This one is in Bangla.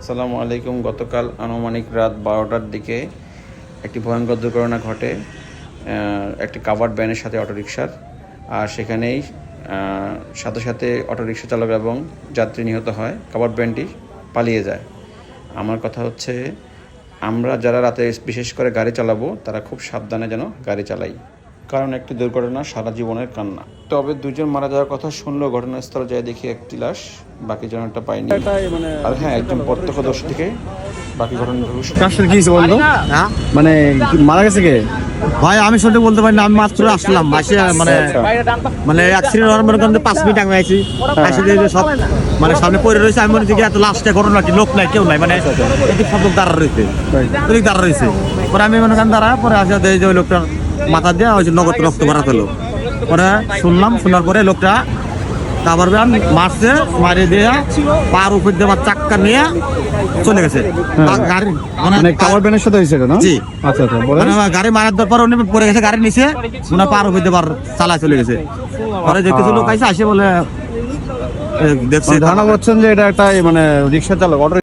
আসসালামু আলাইকুম। গতকাল আনুমানিক রাত 12টার দিকে একটি ভয়ঙ্কর দুর্ঘটনা ঘটে একটি কাভার্ড ভ্যানের সাথে অটোরিকশার। আর সেখানেই সাথে সাথে অটোরিকশা চালক এবং যাত্রী নিহত হয়। কাভার্ড ভ্যানটি পালিয়ে যায়। আমার কথা হচ্ছে, আমরা যারা রাতে বিশেষ করে গাড়ি চালাবো তারা খুব সাবধানে যেন গাড়ি চালাই, কারণ একটি দুর্ঘটনা সারা জীবনের কান্না। তবে দুজন মারা যাওয়ার কথা শুনলেও ঘটনাস্থলে যায় দেখি একটি লাশ, বাকি জনটা পাইনি। আর হ্যাঁ, একজন প্রত্যক্ষদর্শী থেকে বাকি ঘটনা মানে মারা গেছে কে ভাই? আমি সঠিক বলতে পারি না, আমি মাত্র আসলাম মাসে মানে অ্যাক্সিডেন্ট হওয়ার মনে করেন 5 মিনিট আগে আইছি। সব মানে সামনে পড়ে রয়েছে। আমি মনে করি এত লাস্টে ঘটনা কি, লোক নাই, কেউ নাই, মানে এদিক সব লোক দাঁড়া রয়েছে, এদিক দাঁড়া রয়েছে। পরে আমি মনে করেন দাঁড়া, পরে আসে যে ওই লোকটা মাথা দিয়ে ওই নগদ রক্ত ভরা পেলো। পরে শোনার পরে লোকটা কাভার ভ্যান মারছে, মারি দিয়ে পার উপর দিয়ে আমার চাক্কা নিয়ে চলে গেছে। গাড়ি মানে কাভার্ড ভ্যানের সাথে হয়েছে না? জি, আচ্ছা আচ্ছা, মানে গাড়ি মারার পর উনি পড়ে গেছে, গাড়ি নিচে উনি পার উপর দিয়ে চালায় চলে গেছে। পরে যে কিছু লোক আইসে আসে বলে দেখছে, ধারণা করছেন যে এটা একটা মানে রিক্সা চালক, অটো